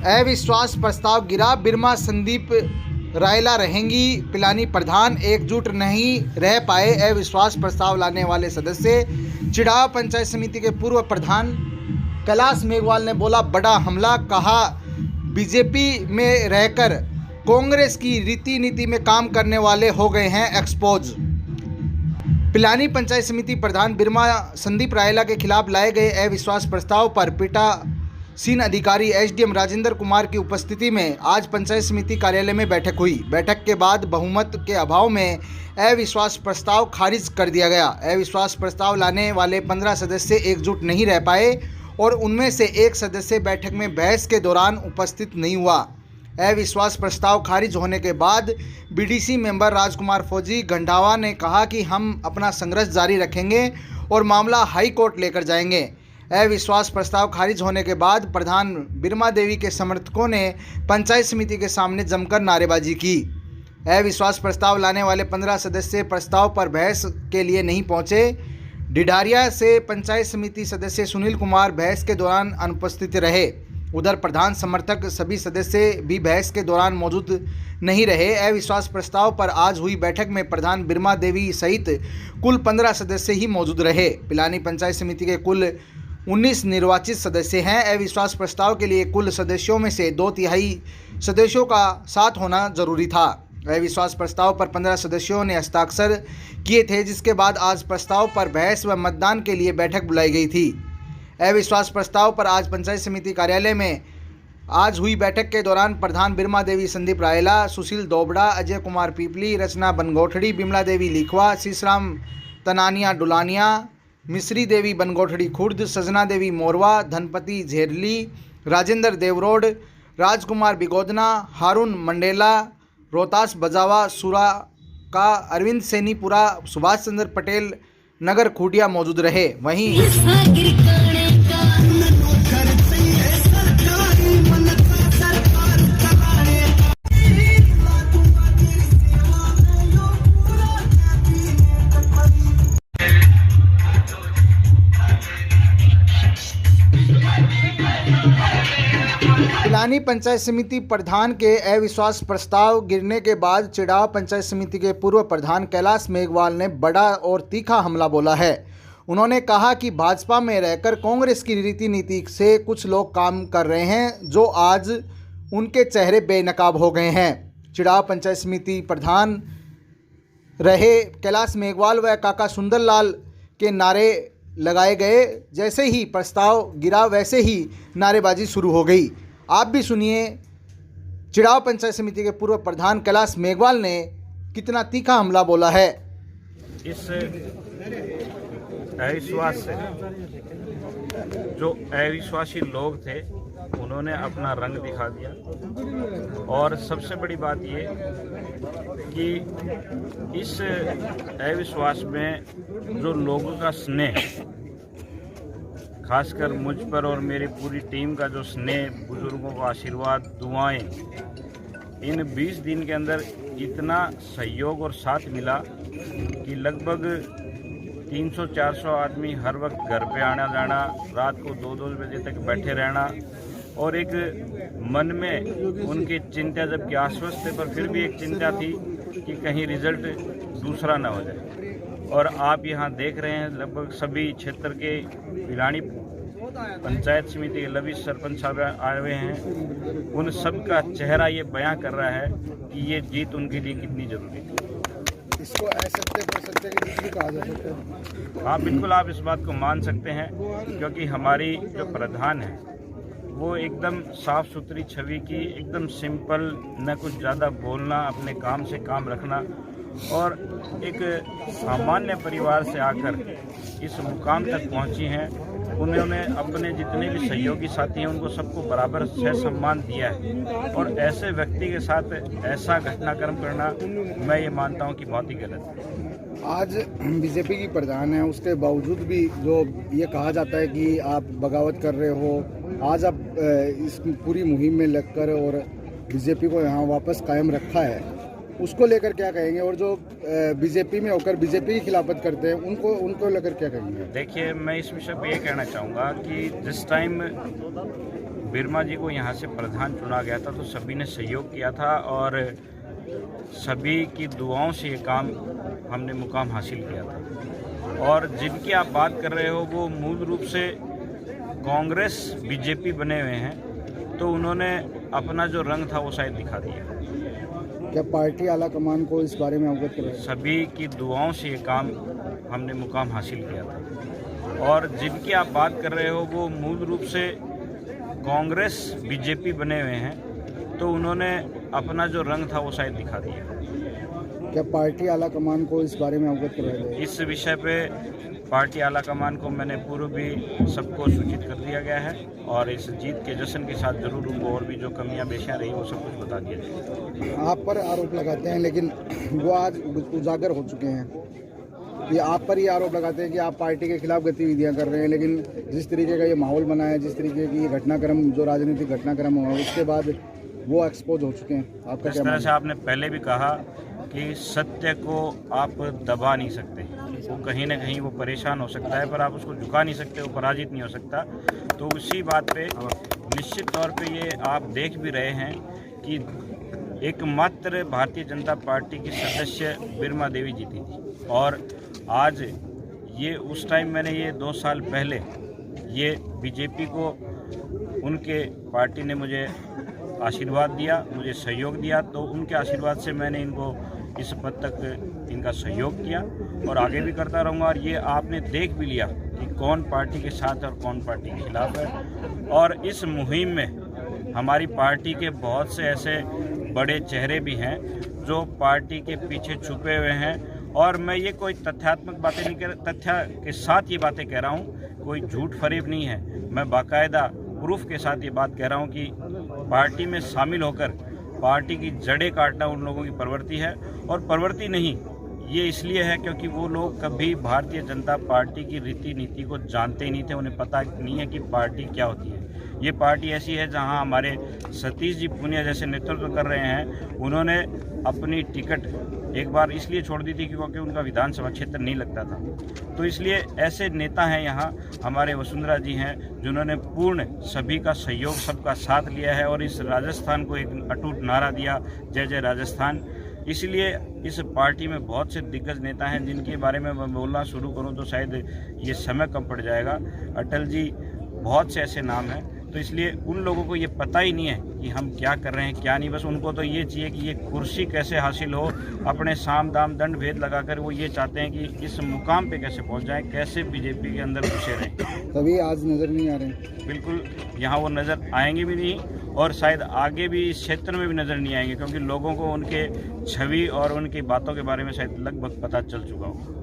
अविश्वास प्रस्ताव गिरा, बिरमा संदीप रायला रहेंगी पिलानी प्रधान, एकजुट नहीं रह पाए अविश्वास प्रस्ताव लाने वाले सदस्य। चिड़ाव पंचायत समिति के पूर्व प्रधान कैलाश मेघवाल ने बोला बड़ा हमला, कहा बीजेपी में रहकर कांग्रेस की रीति नीति में काम करने वाले हो गए हैं एक्सपोज। पिलानी पंचायत समिति प्रधान बिरमा संदीप रायला के खिलाफ लाए गए अविश्वास प्रस्ताव पर पीठासीन अधिकारी एसडीएम राजेंद्र कुमार की उपस्थिति में आज पंचायत समिति कार्यालय में बैठक हुई। बैठक के बाद बहुमत के अभाव में अविश्वास प्रस्ताव खारिज कर दिया गया। अविश्वास प्रस्ताव लाने वाले 15 सदस्य एकजुट नहीं रह पाए और उनमें से एक सदस्य बैठक में बहस के दौरान उपस्थित नहीं हुआ। अविश्वास प्रस्ताव खारिज होने के बाद बीडीसी मेंबर राजकुमार फौजी गंडावा ने कहा कि हम अपना संघर्ष जारी रखेंगे और मामला हाई कोर्ट लेकर जाएंगे। अविश्वास प्रस्ताव खारिज होने के बाद प्रधान बिरमा देवी के समर्थकों ने पंचायत समिति के सामने जमकर नारेबाजी की। अविश्वास प्रस्ताव लाने वाले 15 सदस्य प्रस्ताव पर बहस के लिए नहीं पहुंचे। डिडारिया से पंचायत समिति सदस्य सुनील कुमार बहस के दौरान अनुपस्थित रहे। उधर प्रधान समर्थक सभी सदस्य भी बहस के दौरान मौजूद नहीं रहे। अविश्वास प्रस्ताव पर आज हुई बैठक में प्रधान बिरमा देवी सहित कुल 15 सदस्य ही मौजूद रहे। पिलानी पंचायत समिति के कुल 19 निर्वाचित सदस्य हैं। अविश्वास प्रस्ताव के लिए कुल सदस्यों में से 2/3 सदस्यों का साथ होना जरूरी था। अविश्वास प्रस्ताव पर 15 सदस्यों ने हस्ताक्षर किए थे, जिसके बाद आज प्रस्ताव पर बहस व मतदान के लिए बैठक बुलाई गई थी। अविश्वास प्रस्ताव पर आज पंचायत समिति कार्यालय में आज हुई बैठक के दौरान प्रधान बिरमा देवी संदीप रायला, सुशील दोबड़ा, अजय कुमार पीपली, रचना बनगोठड़ी, बिमला देवी लिखवा, शीशराम तनानिया डुलानिया, मिश्री देवी बनगोठड़ी खुर्द, सजना देवी मोरवा, धनपति झेरली, राजेंद्र देवरोड, राजकुमार बिगोदना, हारून मंडेला, रोहतास बजावा, सुरा का, अरविंद सैनीपुरा, सुभाष चंद्र पटेल नगर खूटिया मौजूद रहे। वहीं पिलानी पंचायत समिति प्रधान के अविश्वास प्रस्ताव गिरने के बाद चिड़ाव पंचायत समिति के पूर्व प्रधान कैलाश मेघवाल ने बड़ा और तीखा हमला बोला है। उन्होंने कहा कि भाजपा में रहकर कांग्रेस की रीति नीति से कुछ लोग काम कर रहे हैं, जो आज उनके चेहरे बेनकाब हो गए हैं। चिड़ाव पंचायत समिति प्रधान रहे कैलाश मेघवाल व काका सुंदरलाल के नारे लगाए गए। जैसे ही प्रस्ताव गिरा वैसे ही नारेबाजी शुरू हो गई। आप भी सुनिए चिड़ाव पंचायत समिति के पूर्व प्रधान कैलाश मेघवाल ने कितना तीखा हमला बोला है। इस अविश्वास से जो अविश्वासी लोग थे उन्होंने अपना रंग दिखा दिया। और सबसे बड़ी बात ये कि इस अविश्वास में जो लोगों का स्नेह, खासकर मुझ पर और मेरी पूरी टीम का जो स्नेह, बुजुर्गों का आशीर्वाद, दुआएं, इन 20 दिन के अंदर इतना सहयोग और साथ मिला कि लगभग 300-400 आदमी हर वक्त घर पे आना जाना, रात को 2-2 बजे तक बैठे रहना, और एक मन में उनकी चिंता, जबकि आश्वस्त थे पर फिर भी एक चिंता थी कि कहीं रिजल्ट दूसरा ना हो जाए। और आप यहाँ देख रहे हैं लगभग सभी क्षेत्र के पिलानी पंचायत समिति के लवी सरपंच साहब आए हुए हैं। उन सब का चेहरा ये बयां कर रहा है कि ये जीत उनके लिए कितनी जरूरी थी। इसको असत्य पर सत्य की दूसरी कहा जा सकता है। हाँ, बिल्कुल आप इस बात को मान सकते हैं, क्योंकि हमारी जो प्रधान है वो एकदम साफ सुथरी छवि की, एकदम सिंपल, न कुछ ज़्यादा बोलना, अपने काम से काम रखना, और एक सामान्य परिवार से आकर इस मुकाम तक पहुंची हैं। उन्होंने अपने जितने भी सहयोगी साथी हैं उनको सबको बराबर से सम्मान दिया है, और ऐसे व्यक्ति के साथ ऐसा घटनाक्रम करना मैं ये मानता हूं कि बहुत ही गलत है। आज बीजेपी की प्रधान है, उसके बावजूद भी जो ये कहा जाता है कि आप बगावत कर रहे हो, आज आप इस पूरी मुहिम में लगकर और बीजेपी को यहाँ वापस कायम रखा है, उसको लेकर क्या कहेंगे? और जो बीजेपी में होकर बीजेपी की खिलाफत करते हैं उनको लेकर क्या कहेंगे? देखिए, मैं इस विषय पे ये कहना चाहूँगा कि जिस टाइम बिरमा जी को यहाँ से प्रधान चुना गया था तो सभी ने सहयोग किया था और सभी की दुआओं से ये काम हमने मुकाम हासिल किया था। और जिनकी आप बात कर रहे हो वो मूल रूप से कांग्रेस बीजेपी बने हुए हैं, तो उन्होंने अपना जो रंग था वो शायद दिखा दिया। क्या पार्टी आला कमान को इस बारे में अवगत कराया? सभी की दुआओं से ये काम हमने मुकाम हासिल किया था। और जिनकी आप बात कर रहे हो वो मूल रूप से कांग्रेस बीजेपी बने हुए हैं, तो उन्होंने अपना जो रंग था वो शायद दिखा दिया। क्या पार्टी आला कमान को इस बारे में अवगत कराया? इस विषय पे पार्टी आला कमान को मैंने पूर्व भी सबको सूचित कर दिया गया है और इस जीत के जश्न के साथ जरूर उनको और भी जो कमियां बेशियां रही वो सब कुछ बता दिया जाएगा। आप पर आरोप लगाते हैं लेकिन वो आज उजागर हो चुके हैं। ये आप पर ही आरोप लगाते हैं कि आप पार्टी के खिलाफ गतिविधियां कर रहे हैं, लेकिन जिस तरीके का ये माहौल बना है, जिस तरीके की घटनाक्रम जो राजनीतिक घटनाक्रम हुआ उसके बाद वो एक्सपोज हो चुके हैं। आपका जिस तरह से आपने पहले भी कहा कि सत्य को आप दबा नहीं सकते, वो कहीं ना कहीं वो परेशान हो सकता है पर आप उसको झुका नहीं सकते, वो पराजित नहीं हो सकता। तो उसी बात पे निश्चित तौर पे ये आप देख भी रहे हैं कि एकमात्र भारतीय जनता पार्टी की सदस्य बिरमा देवी जीती थी। और आज ये उस टाइम मैंने ये 2 साल पहले ये बीजेपी को उनके पार्टी ने मुझे आशीर्वाद दिया, मुझे सहयोग दिया, तो उनके आशीर्वाद से मैंने इनको इस पद तक इनका सहयोग किया और आगे भी करता रहूँगा। और ये आपने देख भी लिया कि कौन पार्टी के साथ और कौन पार्टी के खिलाफ है। और इस मुहिम में हमारी पार्टी के बहुत से ऐसे बड़े चेहरे भी हैं जो पार्टी के पीछे छुपे हुए हैं। और मैं ये कोई तथ्यात्मक बातें नहीं कर, तथ्य के साथ ये बातें कह रहा हूँ, कोई झूठ फरेब नहीं है। मैं बाकायदा प्रूफ के साथ ये बात कह रहा हूँ कि पार्टी में शामिल होकर पार्टी की जड़ें काटना उन लोगों की प्रवृत्ति है। और प्रवृत्ति नहीं, ये इसलिए है क्योंकि वो लोग कभी भारतीय जनता पार्टी की रीति नीति को जानते ही नहीं थे, उन्हें पता नहीं है कि पार्टी क्या होती है। ये पार्टी ऐसी है जहां हमारे सतीश जी पूनिया जैसे नेतृत्व कर रहे हैं, उन्होंने अपनी टिकट एक बार इसलिए छोड़ दी थी क्योंकि उनका विधानसभा क्षेत्र नहीं लगता था। तो इसलिए ऐसे नेता हैं यहाँ, हमारे वसुंधरा जी हैं जिन्होंने पूर्ण सभी का सहयोग, सबका साथ लिया है और इस राजस्थान को एक अटूट नारा दिया, जय जय राजस्थान। इसलिए इस पार्टी में बहुत से दिग्गज नेता हैं जिनके बारे में मैं बोलना शुरू करूं तो शायद ये समय कम पड़ जाएगा। अटल जी, बहुत से ऐसे नाम हैं, तो इसलिए उन लोगों को ये पता ही नहीं है कि हम क्या कर रहे हैं क्या नहीं। बस उनको तो ये चाहिए कि ये कुर्सी कैसे हासिल हो, अपने साम दाम दंड भेद लगाकर वो ये चाहते हैं कि इस मुकाम पे कैसे पहुंच जाएं, कैसे बीजेपी के अंदर घुसे रहें। तभी आज नज़र नहीं आ रहे। बिल्कुल, यहाँ वो नज़र आएंगे भी नहीं और शायद आगे भी इस क्षेत्र में भी नज़र नहीं आएंगे क्योंकि लोगों को उनके छवि और उनकी बातों के बारे में शायद लगभग पता चल चुका होगा।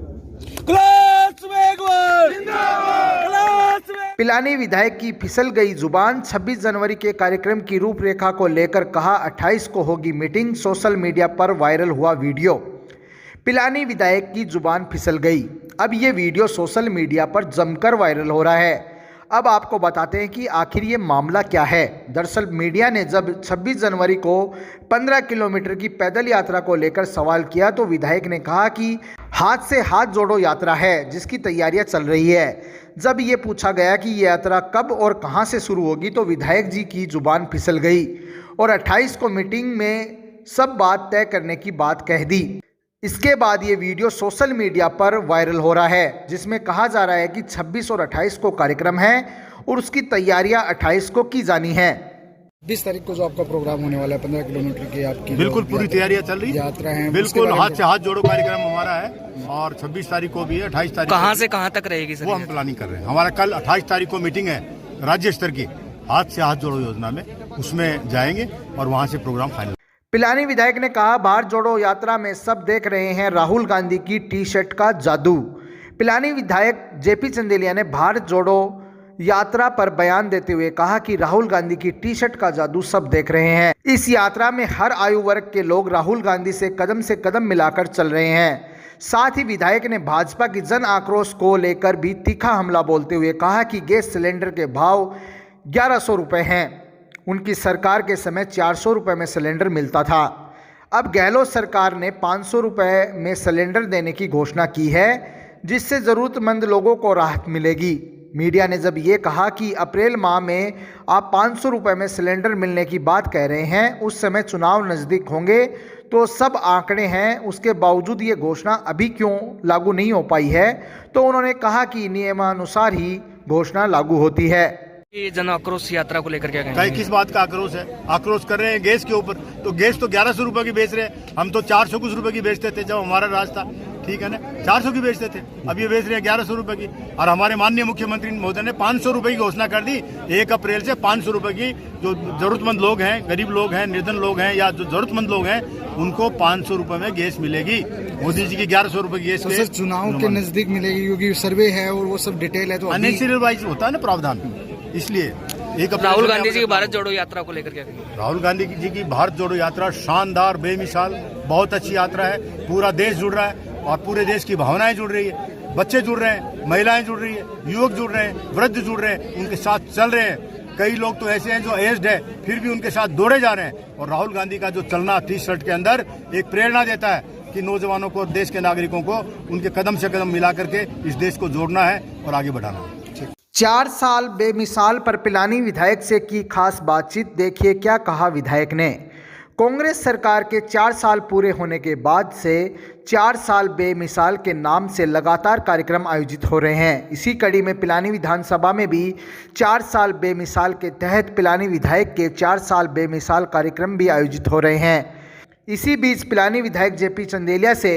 पिलानी विधायक की फिसल गई जुबान। 26 जनवरी के कार्यक्रम की रूपरेखा को लेकर कहा 28 को होगी मीटिंग। सोशल मीडिया पर वायरल हुआ वीडियो। पिलानी विधायक की जुबान फिसल गई। अब ये वीडियो सोशल मीडिया पर जमकर वायरल हो रहा है। अब आपको बताते हैं कि आखिर ये मामला क्या है। दरअसल मीडिया ने जब 26 जनवरी को 15 किलोमीटर की पैदल यात्रा को लेकर सवाल किया तो विधायक ने कहा कि हाथ से हाथ जोड़ो यात्रा है जिसकी तैयारियां चल रही है। जब ये पूछा गया कि ये यात्रा कब और कहां से शुरू होगी तो विधायक जी की जुबान फिसल गई और 28 को मीटिंग में सब बात तय करने की बात कह दी। इसके बाद ये वीडियो सोशल मीडिया पर वायरल हो रहा है जिसमें कहा जा रहा है कि 26 और 28 को कार्यक्रम है और उसकी तैयारियां 28 को की जानी है। 20 तारीख को जो आपका प्रोग्राम होने वाला है 15 किलोमीटर की आपकी बिल्कुल पूरी तैयारियां चल रही यात्रा है। बिल्कुल हाथ से हाथ जोड़ो कार्यक्रम हमारा है और 26 तारीख को भी है, 28 तारीख कहाँ से कहाँ तक रहेगी सर? वो हम प्लानिंग कर रहे हैं। हमारा कल 28 तारीख को मीटिंग है राज्य स्तर की हाथ से हाथ जोड़ो योजना में, उसमें जाएंगे और वहाँ से प्रोग्राम फाइनल। पिलानी विधायक ने कहा भारत जोड़ो यात्रा में सब देख रहे हैं राहुल गांधी की टी शर्ट का जादू। पिलानी विधायक जेपी चंदेलिया ने भारत जोड़ो यात्रा पर बयान देते हुए कहा कि राहुल गांधी की टी शर्ट का जादू सब देख रहे हैं। इस यात्रा में हर आयु वर्ग के लोग राहुल गांधी से कदम मिलाकर चल रहे हैं। साथ ही विधायक ने भाजपा की जन आक्रोश को लेकर भी तीखा हमला बोलते हुए कहा कि गैस सिलेंडर के भाव 1100 रुपये हैं। उनकी सरकार के समय 400 रुपये में सिलेंडर मिलता था। अब गहलोत सरकार ने 500 रुपये में सिलेंडर देने की घोषणा की है जिससे ज़रूरतमंद लोगों को राहत मिलेगी। मीडिया ने जब ये कहा कि अप्रैल माह में आप 500 रुपये में सिलेंडर मिलने की बात कह रहे हैं, उस समय चुनाव नज़दीक होंगे तो सब आंकड़े हैं, उसके बावजूद ये घोषणा अभी क्यों लागू नहीं हो पाई है। तो उन्होंने कहा कि नियमानुसार ही घोषणा लागू होती है। ये जन आक्रोश यात्रा को लेकर क्या कहेंगे? किस बात का आक्रोश है? आक्रोश कर रहे हैं गैस के ऊपर। तो गैस तो 1100 रुपए की बेच रहे हैं, हम तो 400 कुछ रुपए की बेचते थे जब हमारा राज था, ठीक है ना, 400 की बेचते थे, अब ये बेच रहे हैं 1100 रुपए की। और हमारे माननीय मुख्यमंत्री महोदय ने 500 रुपए की घोषणा कर दी। 1 अप्रैल से 500 रुपए की जो जरूरतमंद लोग हैं, गरीब लोग हैं, निर्धन लोग हैं या जो जरूरतमंद लोग हैं, उनको 500 रुपए में गैस मिलेगी। मोदी जी की 1100 रुपए की गैस तो सर चुनाव के नजदीक मिलेगी क्योंकि सर्वे है और वो सब डिटेल है, तो अननेचुरल वाइज होता है ना प्रावधान, इसलिए। राहुल गांधी जी की भारत जोड़ो यात्रा को लेकर क्या कहेंगे? राहुल गांधी जी की भारत जोड़ो यात्रा शानदार, बेमिसाल, बहुत अच्छी यात्रा है। पूरा देश जुड़ रहा है और पूरे देश की भावनाएं जुड़ रही है, बच्चे जुड़ रहे हैं, महिलाएं जुड़ रही है, युवक जुड़ रहे हैं, वृद्ध जुड़ रहे हैं, उनके साथ चल रहे हैं। कई लोग तो ऐसे हैं जो एज्ड है फिर भी उनके साथ दौड़े जा रहे हैं। और राहुल गांधी का जो चलना टी-शर्ट के अंदर एक प्रेरणा देता है कि नौजवानों को, देश के नागरिकों को उनके कदम से कदम मिला करके इस देश को जोड़ना है और आगे बढ़ाना है। 4 साल बेमिसाल पर पिलानी विधायक से की खास बातचीत। देखिए क्या कहा विधायक ने। कांग्रेस सरकार के 4 साल पूरे होने के बाद से 4 साल बेमिसाल के नाम से लगातार कार्यक्रम आयोजित हो रहे हैं। इसी कड़ी में पिलानी विधानसभा में भी 4 साल बेमिसाल के तहत पिलानी विधायक के 4 साल बेमिसाल कार्यक्रम भी आयोजित हो रहे हैं। इसी बीच पिलानी विधायक जेपी चंदेलिया से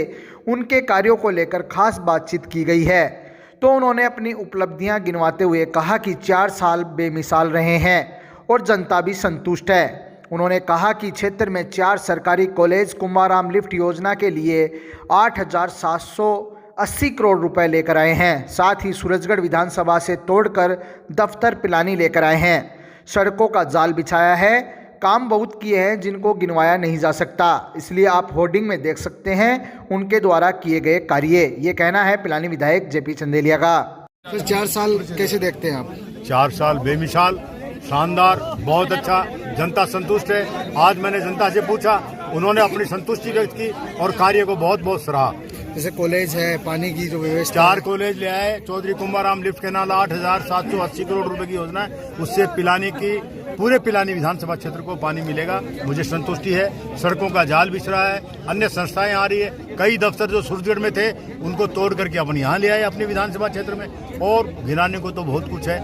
उनके कार्यों को लेकर खास बातचीत की गई है। तो उन्होंने अपनी उपलब्धियां गिनवाते हुए कहा कि 4 साल बेमिसाल रहे हैं और जनता भी संतुष्ट है। उन्होंने कहा कि क्षेत्र में 4 सरकारी कॉलेज कुंभाराम लिफ्ट योजना के लिए 8,780 करोड़ रुपए लेकर आए हैं। साथ ही सूरजगढ़ विधानसभा से तोड़कर दफ्तर पिलानी लेकर आए हैं। सड़कों का जाल बिछाया है, काम बहुत किए हैं जिनको गिनवाया नहीं जा सकता, इसलिए आप होर्डिंग में देख सकते हैं उनके द्वारा किए गए कार्य। ये कहना है पिलानी विधायक जेपी चंदेलिया का। तो 4 साल कैसे देखते हैं आप? 4 साल बेमिसाल, शानदार, बहुत अच्छा, जनता संतुष्ट है। आज मैंने जनता से पूछा, उन्होंने अपनी संतुष्टि व्यक्त की और कार्य को बहुत बहुत सराहा। जैसे कॉलेज है, पानी की जो व्यवस्था, 4 कॉलेज ले आए, चौधरी कुंभाराम लिफ्ट कैनाल 8,780 करोड़ रुपए की योजना है, उससे पिलानी की पूरे पिलानी विधानसभा क्षेत्र को पानी मिलेगा, मुझे संतुष्टि है। सड़कों का जाल बिछ रहा है, अन्य संस्थाएं आ रही है, कई दफ्तर जो सूरजगढ़ में थे उनको तोड़ करके अपन यहाँ ले आए अपने विधानसभा क्षेत्र में, और गिनाने को तो बहुत कुछ है।